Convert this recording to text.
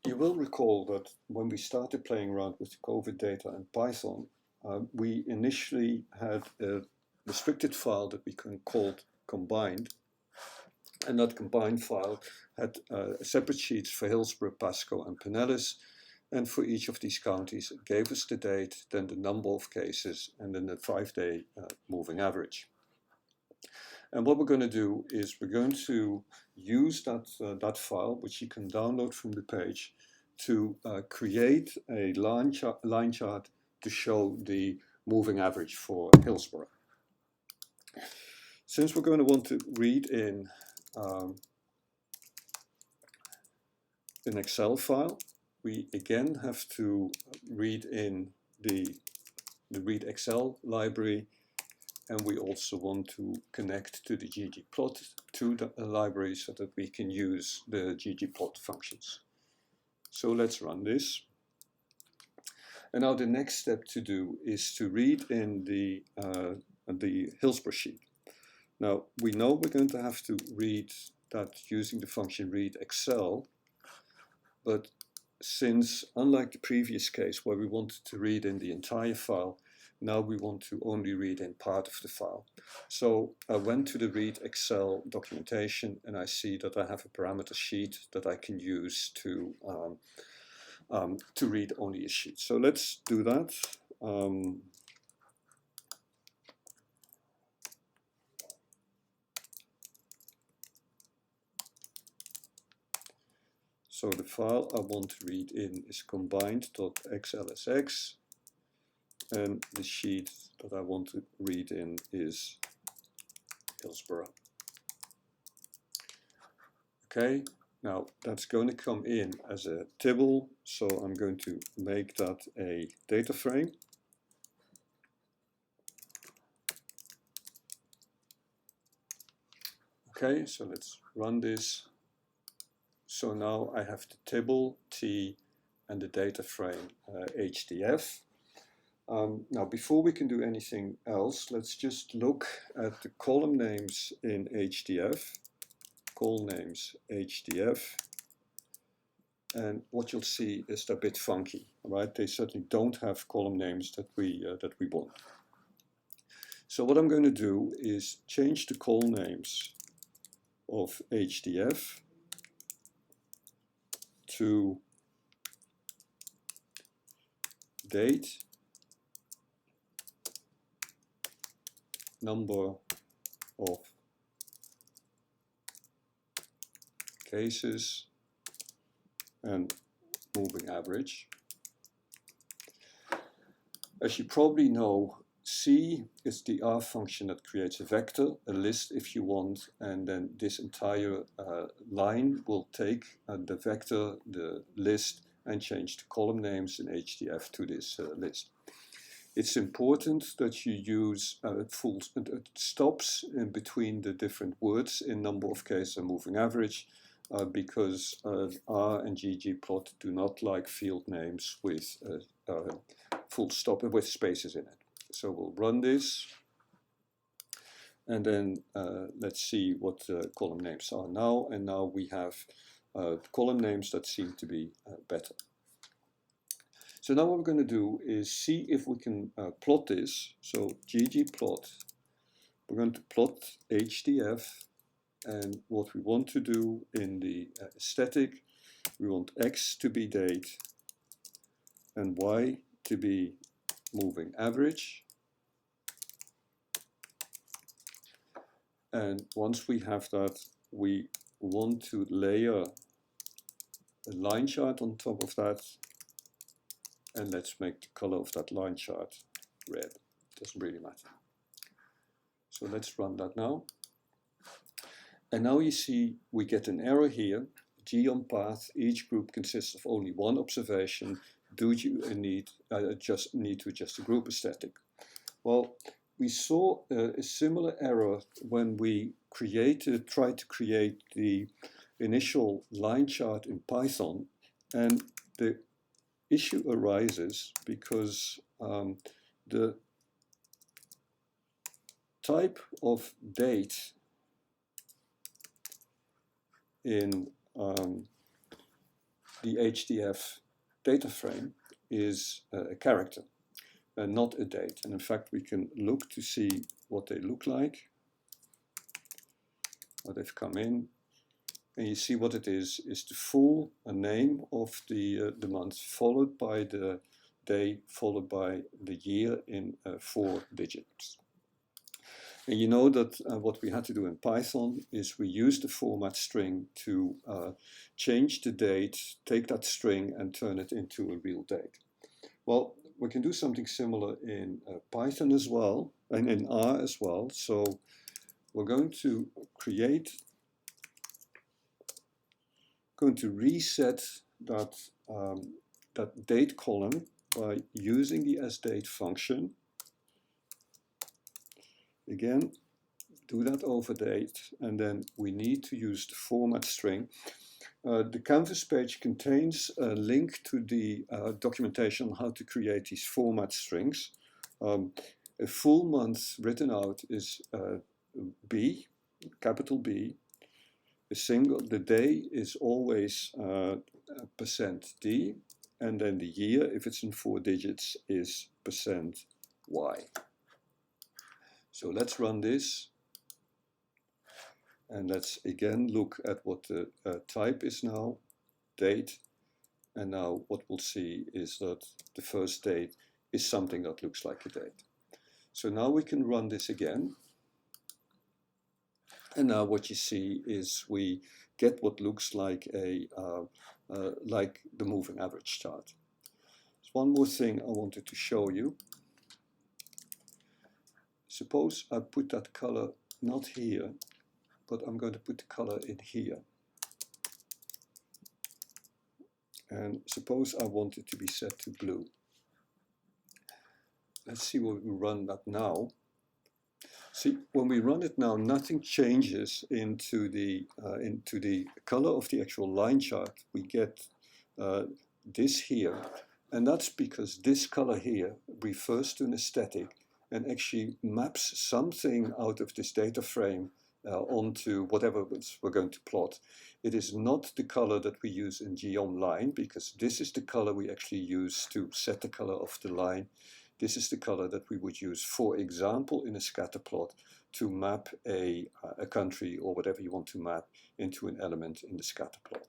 You will recall that when we started playing around with COVID data and Python, we initially had a restricted file that we called combined, and that combined file had separate sheets for Hillsborough, Pasco, and Pinellas, and for each of these counties it gave us the date, then the number of cases, and then the 5-day moving average. And what we're going to do is we're going to use that file, which you can download from the page, to create a line chart to show the moving average for Hillsborough. Since we're going to want to read in an Excel file, we again have to read in the read Excel library, and we also want to connect to the ggplot2 library so that we can use the ggplot functions. So let's run this. And now the next step to do is to read in the Hillsborough sheet. Now we know we're going to have to read that using the function read Excel, but since, unlike the previous case where we wanted to read in the entire file, now we want to only read in part of the file. So I went to the read Excel documentation, and I see that I have a parameter sheet that I can use to read only a sheet. So let's do that. So the file I want to read in is combined.xlsx, and the sheet that I want to read in is Hillsborough. Okay, now that's going to come in as a tibble, so I'm going to make that a data frame. Okay, so let's run this. So now I have the tibble T and the data frame HDF. Now before we can do anything else, let's just look at the column names in HDF, col names HDF, and what you'll see is they're a bit funky, right? They certainly don't have column names that we want. So what I'm going to do is change the col names of HDF to date, number of cases, and moving average. As you probably know, C is the R function that creates a vector, a list if you want, and then this entire line will take the vector, the list, and change the column names in HDF to this list. It's important that you use full stops in between the different words in number of cases and moving average, because R and ggplot do not like field names with full stop with spaces in it. So we'll run this, and then let's see what the column names are now. And now we have column names that seem to be better. So now what we're going to do is see if we can plot this. So ggplot, we're going to plot HDF, and what we want to do in the static, we want X to be date and Y to be moving average. And once we have that, we want to layer a line chart on top of that. And let's make the color of that line chart red. Doesn't really matter. So let's run that now. And now you see we get an error here. G on path, each group consists of only one observation. Do you need to adjust the group aesthetic? Well, we saw a similar error when we tried to create the initial line chart in Python, and the issue arises because the type of date in the HDF data frame is a character, not a date. And in fact, we can look to see what they look like. They've come in, and you see what it is the full name of the month, followed by the day, followed by the year in 4 digits. And you know that what we had to do in Python is we used the format string to change the date, take that string and turn it into a real date. Well, we can do something similar in Python as well, and in R as well. So we're going to reset that, that date column by using the sDate function. Again, do that over date, and then we need to use the format string. The Canvas page contains a link to the documentation on how to create these format strings. A full month written out is B, capital B. The day is always %D, and then the year, if it's in 4 digits, is %Y. So let's run this, and let's again look at what the type is now, date, and now what we'll see is that the first date is something that looks like a date. So now we can run this again, and now what you see is we get what looks like like the moving average chart. There's one more thing I wanted to show you. Suppose I put that color not here, but I'm going to put the color in here. And suppose I want it to be set to blue. Let's see when we run that now. See, when we run it now, nothing changes into the color of the actual line chart. We get this here, and that's because this color here refers to an aesthetic and actually maps something out of this data frame onto whatever we're going to plot. It is not the color that we use in geom_line, because this is the color we actually use to set the color of the line. This is the color that we would use, for example, in a scatter plot to map a country or whatever you want to map into an element in the scatter plot.